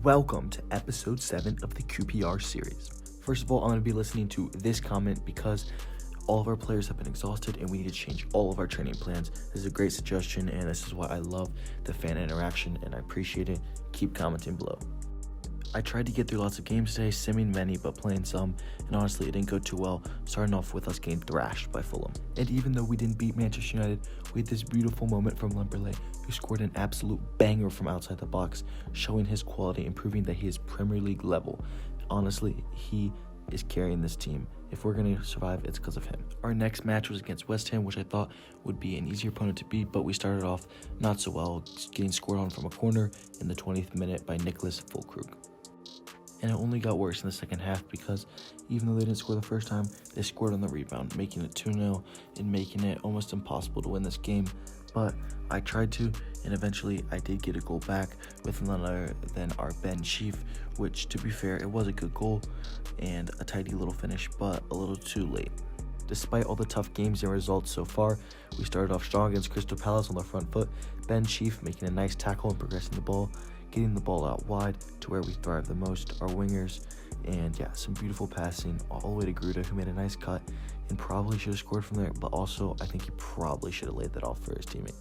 Welcome to episode 7 of the QPR series. First of all, I'm going to be listening to this comment because all of our players have been exhausted and we need to change all of our training plans. This is a great suggestion and this is why I love the fan interaction and I appreciate it. Keep commenting below. I tried to get through lots of games today, simming many but playing some, and honestly it didn't go too well, starting off with us getting thrashed by Fulham. And even though we didn't beat Manchester United, we had this beautiful moment from Lemperle, who scored an absolute banger from outside the box, showing his quality and proving that he is Premier League level. Honestly, he is carrying this team. If we're going to survive, it's because of him. Our next match was against West Ham, which I thought would be an easier opponent to beat, but we started off not so well, getting scored on from a corner in the 20th minute by Nicholas Füllkrug. And it only got worse in the second half because even though they didn't score the first time, they scored on the rebound, making it 2-0 and making it almost impossible to win this game. But I tried to, and eventually I did get a goal back with none other than our Ben Chief, which, to be fair, it was a good goal and a tidy little finish, but a little too late. Despite all the tough games and results so far, we started off strong against Crystal Palace on the front foot, Ben Chief making a nice tackle and progressing the ball, getting the ball out wide to where we thrive the most, our wingers, and yeah, some beautiful passing all the way to Gruda, who made a nice cut and probably should have scored from there, but also I think he probably should have laid that off for his teammate.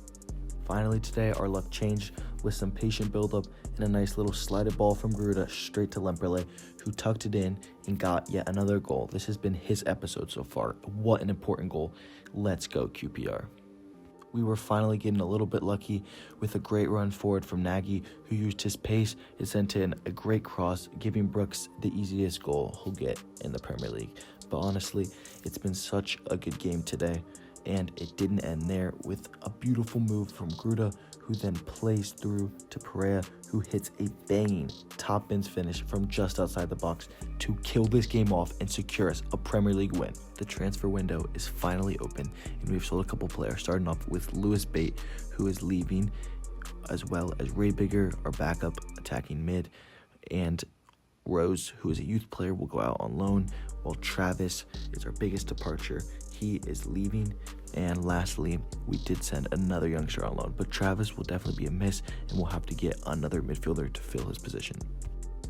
Finally today, our luck changed with some patient build-up and a nice little slided ball from Gruda straight to Lemperle, who tucked it in and got yet another goal. This has been his episode so far. What an important goal. Let's go QPR. We were finally getting a little bit lucky with a great run forward from Nagy, who used his pace and sent in a great cross, giving Brooks the easiest goal he'll get in the Premier League. But honestly, it's been such a good game today, and it didn't end there with a beautiful move from Gruda, who then plays through to Pereira, who hits a banging top bins finish from just outside the box to kill this game off and secure us a Premier League win. The transfer window is finally open, and we've sold a couple players, starting off with Lewis Bate, who is leaving, as well as Ray Bigger, our backup attacking mid, and Rose, who is a youth player, will go out on loan, while Travis is our biggest departure. He is leaving. And lastly, we did send another youngster on loan, but Travis will definitely be a miss, and we'll have to get another midfielder to fill his position.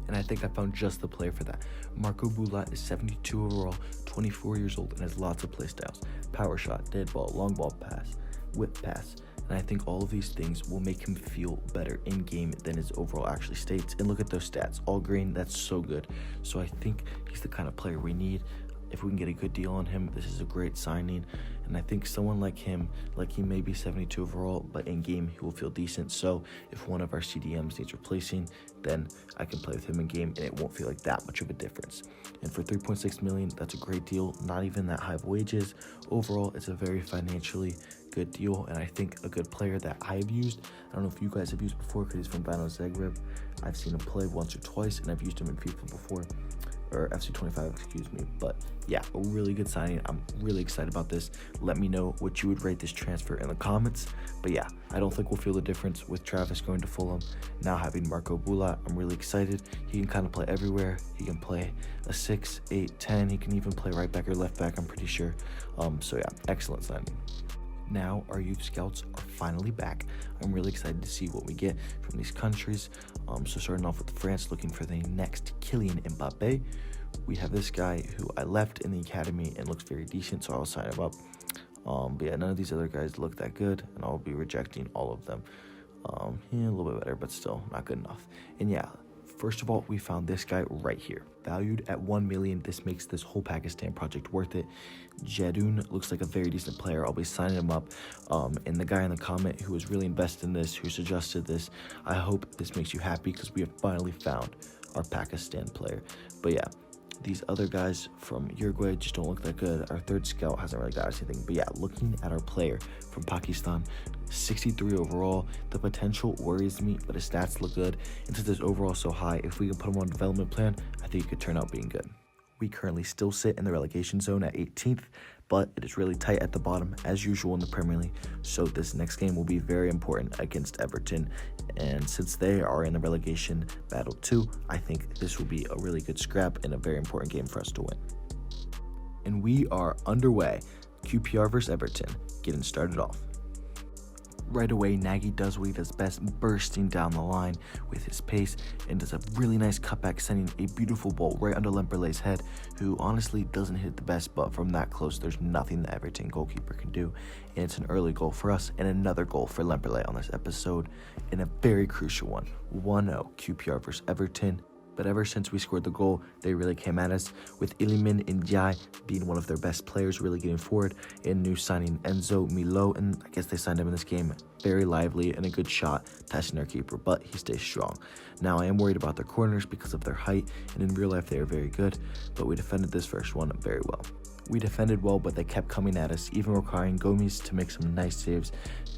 And I think I found just the player for that. Marco Bulat is 72 overall, 24 years old, and has lots of play styles. Power shot, dead ball, long ball pass, whip pass. And I think all of these things will make him feel better in game than his overall actually states. And look at those stats, all green, that's so good. So I think he's the kind of player we need. If we can get a good deal on him, this is a great signing. And I think someone like him, like he may be 72 overall, but in game he will feel decent. So if one of our CDMs needs replacing, then I can play with him in game and it won't feel like that much of a difference. And for 3.6 million, that's a great deal. Not even that high of wages. Overall, it's a very financially good deal, and I think a good player that I've used. I don't know if you guys have used before because he's from Dynamo Zagreb. I've seen him play once or twice, and I've used him in FIFA before. Or FC25, excuse me. But yeah, a really good signing. I'm really excited about this. Let me know what you would rate this transfer in the comments. But yeah, I don't think we'll feel the difference with Travis going to Fulham. Now having Marco Bulat, I'm really excited. He can kind of play everywhere. He can play a 6, 8, 10. He can even play right back or left back, I'm pretty sure. So yeah, excellent signing. Now our youth scouts are finally back. I'm really excited to see what we get from these countries. So starting off with France, looking for the next Kylian Mbappe. We have this guy who I left in the academy and looks very decent, so I'll sign him up. But yeah, none of these other guys look that good, and I'll be rejecting all of them. Yeah, a little bit better, but still not good enough. And yeah, first of all, we found this guy right here. Valued at 1 million, this makes this whole Pakistan project worth it. Jadun looks like a very decent player. I'll be signing him up. And the guy in the comment who was really invested in this, who suggested this, I hope this makes you happy because we have finally found our Pakistan player. But yeah, these other guys from Uruguay just don't look that good. Our third scout hasn't really got us anything. But yeah, looking at our player from Pakistan, 63 overall, the potential worries me, but his stats look good. And since his overall so high, if we can put him on a development plan, I think it could turn out being good. We currently still sit in the relegation zone at 18th, but it is really tight at the bottom as usual in the Premier League. So this next game will be very important against Everton. And since they are in the relegation battle too, I think this will be a really good scrap and a very important game for us to win. And we are underway. QPR versus Everton, getting started off. Right away, Nagy does what he does best, bursting down the line with his pace, and does a really nice cutback, sending a beautiful ball right under Lemperley's head, who honestly doesn't hit the best, but from that close, there's nothing the Everton goalkeeper can do. And it's an early goal for us, and another goal for Lemperley on this episode, and a very crucial one. 1-0 QPR versus Everton. But ever since we scored the goal, they really came at us, with Iliman Ndiaye being one of their best players, really getting forward, and new signing Enzo Milo, and I guess they signed him in this game. Very lively and a good shot, testing our keeper, but he stays strong. Now, I am worried about their corners because of their height, and in real life they are very good, but we defended this first one very well. We defended well, but they kept coming at us, even requiring Gomes to make some nice saves,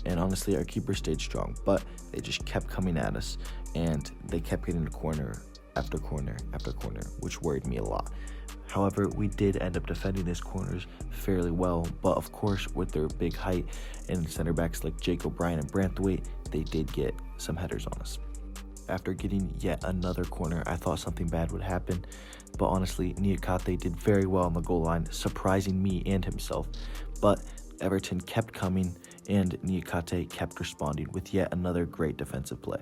and honestly, our keeper stayed strong, but they just kept coming at us, and they kept getting the corner after corner after corner, which worried me a lot. However, we did end up defending his corners fairly well, but of course, with their big height and center backs like Jake O'Brien and Branthwaite, they did get some headers on us. After getting yet another corner, I thought something bad would happen, but honestly, Niakate did very well on the goal line, surprising me and himself, but Everton kept coming, and Niakate kept responding with yet another great defensive play.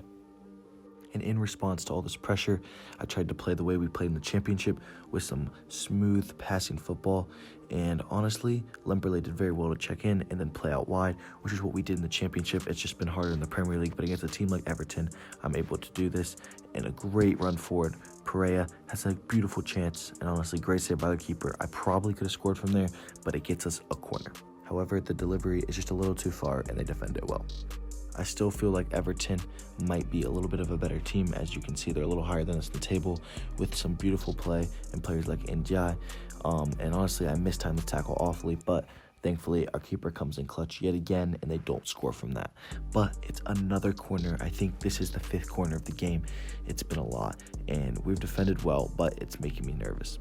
And in response to all this pressure, I tried to play the way we played in the championship, with some smooth passing football. And honestly, Lemperley did very well to check in and then play out wide, which is what we did in the championship. It's just been harder in the Premier League, but against a team like Everton, I'm able to do this. And a great run forward. Pereira has a beautiful chance, and honestly, great save by the keeper. I probably could have scored from there, but it gets us a corner. However, the delivery is just a little too far, and they defend it well. I still feel like Everton might be a little bit of a better team. As you can see, they're a little higher than us in the table, with some beautiful play and players like Ndiaye. And honestly, I mistimed the tackle awfully, but thankfully our keeper comes in clutch yet again, and they don't score from that. But it's another corner. I think this is the 5th corner of the game. It's been a lot, and we've defended well, but it's making me nervous.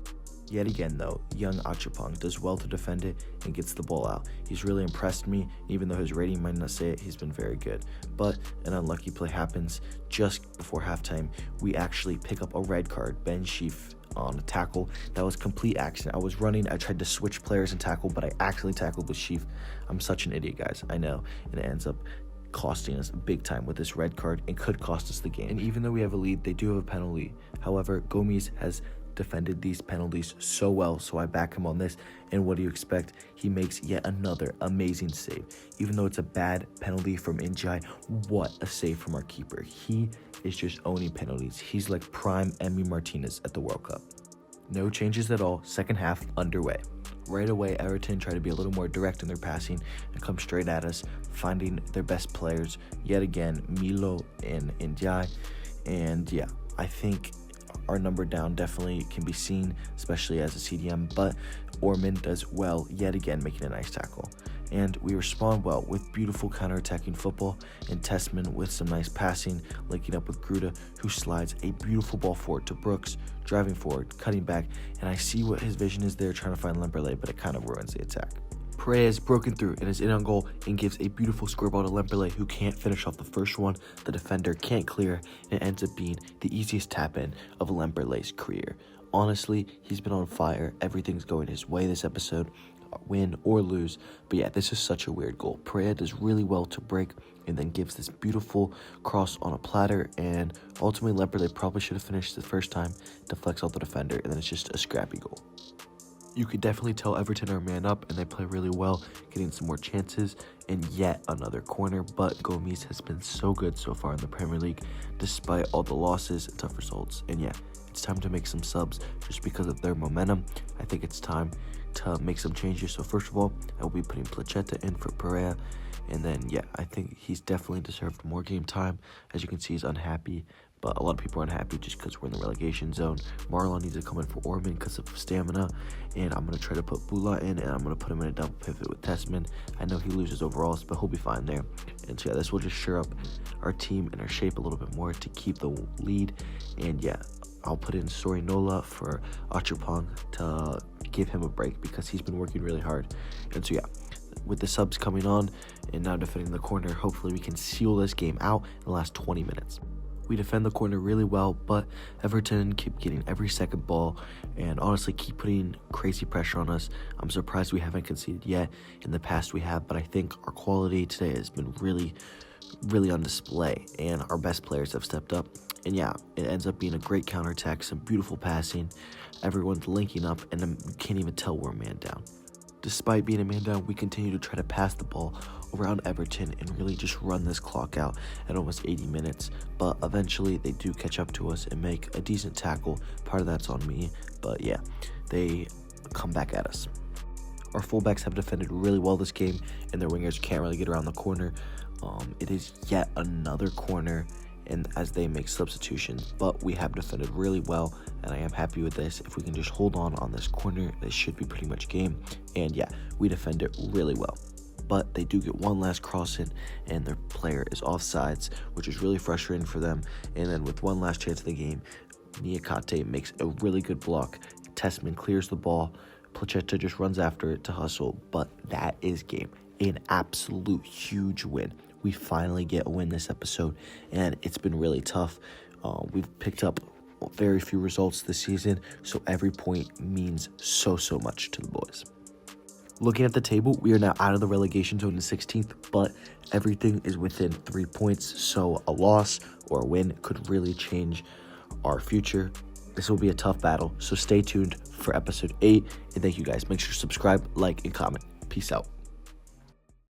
Yet again, though, young Achapong does well to defend it and gets the ball out. He's really impressed me. Even though his rating might not say it, he's been very good. But an unlucky play happens just before halftime. We actually pick up a red card. Ben Sheaf on a tackle. That was complete accident. I was running. I tried to switch players and tackle, but I actually tackled with Sheaf. I'm such an idiot, guys. I know. And it ends up costing us big time with this red card and could cost us the game. And even though we have a lead, they do have a penalty. However, Gomes has defended these penalties so well, so I back him on this. And what do you expect? He makes yet another amazing save. Even though it's a bad penalty from Ndiaye, what a save from our keeper. He is just owning penalties. He's like prime Emi Martinez at the World Cup. No changes at all. Second half underway. Right away, Everton try to be a little more direct in their passing and come straight at us, finding their best players yet again, Milo and Ndiaye. And yeah, I think our number down definitely can be seen, especially as a CDM, but Orman does well yet again, making a nice tackle. And we respond well with beautiful counter-attacking football, and Tessman with some nice passing, linking up with Gruda, who slides a beautiful ball forward to Brooks, driving forward, cutting back, and I see what his vision is there, trying to find Lemperley, but it kind of ruins the attack. Pereira is broken through and is in on goal and gives a beautiful score ball to Lemperley, who can't finish off the first one. The defender can't clear, and it ends up being the easiest tap-in of Lemperley's career. Honestly, he's been on fire. Everything's going his way this episode, win or lose. But yeah, this is such a weird goal. Pereira does really well to break and then gives this beautiful cross on a platter, and ultimately Lemperley probably should have finished the first time, deflects off the defender, and then it's just a scrappy goal. You could definitely tell Everton are man up, and they play really well, getting some more chances, and yet another corner. But Gomes has been so good so far in the Premier League, despite all the losses and tough results. And yeah, it's time to make some subs just because of their momentum. I think it's time to make some changes. So first of all, I will be putting Placheta in for Pereira, and then yeah, I think he's definitely deserved more game time. As you can see, he's unhappy, but a lot of people are unhappy just because we're in the relegation zone. Marlon needs to come in for Orman because of stamina, and I'm going to try to put Bula in, and I'm going to put him in a double pivot with Tessman. I know he loses overalls, but he'll be fine there. And so yeah, this will just shore up our team and our shape a little bit more to keep the lead. And yeah, I'll put in Sorinola for Achapong to give him a break because he's been working really hard. And so yeah, with the subs coming on and now defending the corner, hopefully we can seal this game out in the last 20 minutes. We defend the corner really well, but Everton keep getting every second ball and honestly keep putting crazy pressure on us. I'm surprised we haven't conceded yet. In the past we have, but I think our quality today has been really on display, and our best players have stepped up. And yeah, it ends up being a great counterattack, some beautiful passing, everyone's linking up, and you can't even tell we're a man down. Despite being a man down, we continue to try to pass the ball around Everton and really just run this clock out at almost 80 minutes. But eventually they do catch up to us and make a decent tackle. Part of that's on me, but yeah, they come back at us. Our fullbacks have defended really well this game, and their wingers can't really get around the corner. It is yet another corner, and as they make substitutions, but we have defended really well, and I am happy with this. If we can just hold on this corner, this should be pretty much game. And yeah, we defend it really well, but they do get one last cross in, and their player is offsides, which is really frustrating for them. And then with one last chance of the game, Niakate makes a really good block. Tessman clears the ball. Placheta just runs after it to hustle, but that is game. An absolute huge win. We finally get a win this episode, and it's been really tough. We've picked up very few results this season, so every point means so much to the boys. Looking at the table, we are now out of the relegation zone in 16th, but everything is within 3 points, so a loss or a win could really change our future. This will be a tough battle, so stay tuned for episode 8, and thank you guys. Make sure to subscribe, like, and comment. Peace out.